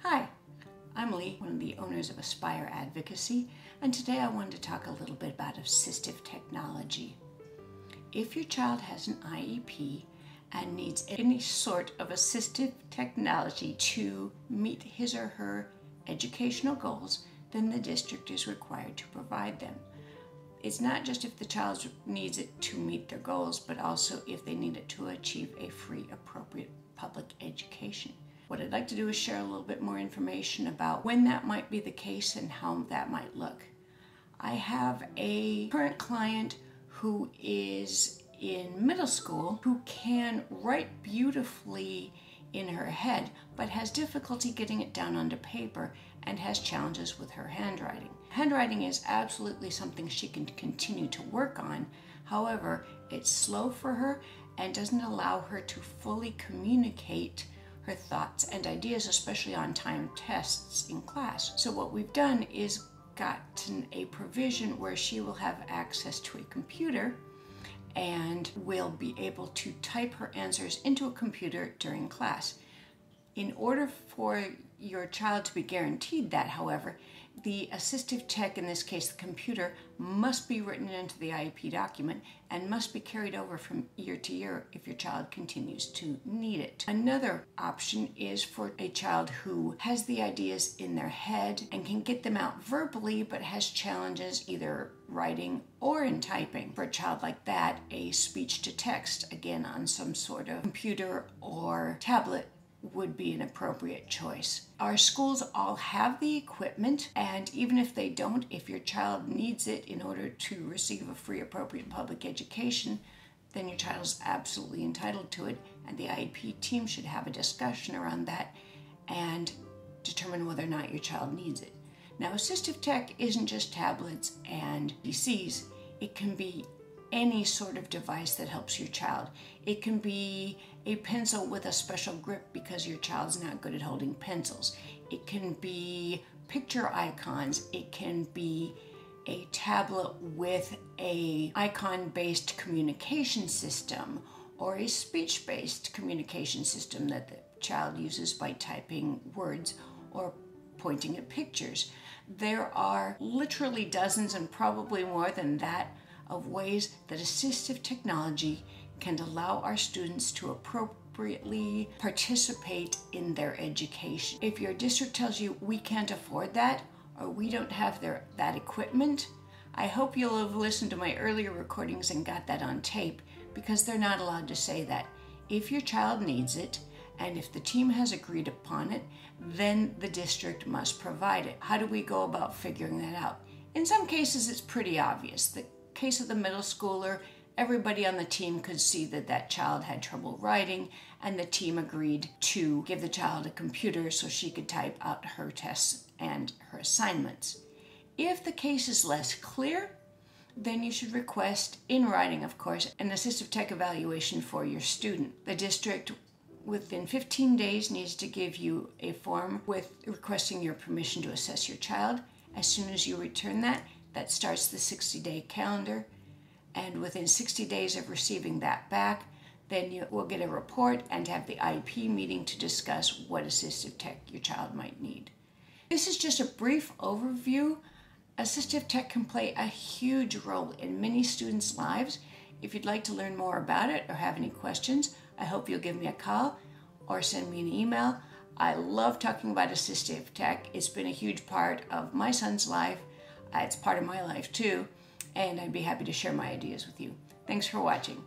Hi, I'm Leigh, one of the owners of Aspire Advocacy, and today I wanted to talk a little bit about assistive technology. If your child has an IEP and needs any sort of assistive technology to meet his or her educational goals, then the district is required to provide them. It's not just if the child needs it to meet their goals, but also if they need it to achieve a free, appropriate public education. What I'd like to do is share a little bit more information about when that might be the case and how that might look. I have a current client who is in middle school who can write beautifully in her head, but has difficulty getting it down onto paper and has challenges with her handwriting. Handwriting is absolutely something she can continue to work on. However, it's slow for her and doesn't allow her to fully communicate her thoughts and ideas, especially on timed tests in class. So what we've done is gotten a provision where she will have access to a computer and will be able to type her answers into a computer during class. In order for your child to be guaranteed that, however, the assistive tech, in this case the computer, must be written into the IEP document and must be carried over from year to year if your child continues to need it. Another option is for a child who has the ideas in their head and can get them out verbally but has challenges either writing or in typing. For a child like that, a speech to text, again on some sort of computer or tablet, would be an appropriate choice. Our schools all have the equipment, and even if they don't, if your child needs it in order to receive a free, appropriate public education, then your child is absolutely entitled to it, and the IEP team should have a discussion around that and determine whether or not your child needs it. Now, assistive tech isn't just tablets and PCs. It can be any sort of device that helps your child. It can be a pencil with a special grip because your child's not good at holding pencils. It can be picture icons. It can be a tablet with a icon-based communication system or a speech-based communication system that the child uses by typing words or pointing at pictures. There are literally dozens, and probably more than that, of ways that assistive technology can allow our students to appropriately participate in their education. If your district tells you we can't afford that or we don't have that equipment, I hope you'll have listened to my earlier recordings and got that on tape, because they're not allowed to say that. If your child needs it, and if the team has agreed upon it, then the district must provide it. How do we go about figuring that out? In some cases, it's pretty obvious. The case of the middle schooler, everybody on the team could see that that child had trouble writing, and the team agreed to give the child a computer so she could type out her tests and her assignments. If the case is less clear, then you should request, in writing of course, an assistive tech evaluation for your student. The district within 15 days needs to give you a form with requesting your permission to assess your child. As soon as you return that starts the 60-day calendar, and within 60 days of receiving that back, then you will get a report and have the IEP meeting to discuss what assistive tech your child might need. This is just a brief overview. Assistive tech can play a huge role in many students' lives. If you'd like to learn more about it or have any questions, I hope you'll give me a call or send me an email. I love talking about assistive tech. It's been a huge part of my son's life. It's part of my life too, and I'd be happy to share my ideas with you. Thanks for watching.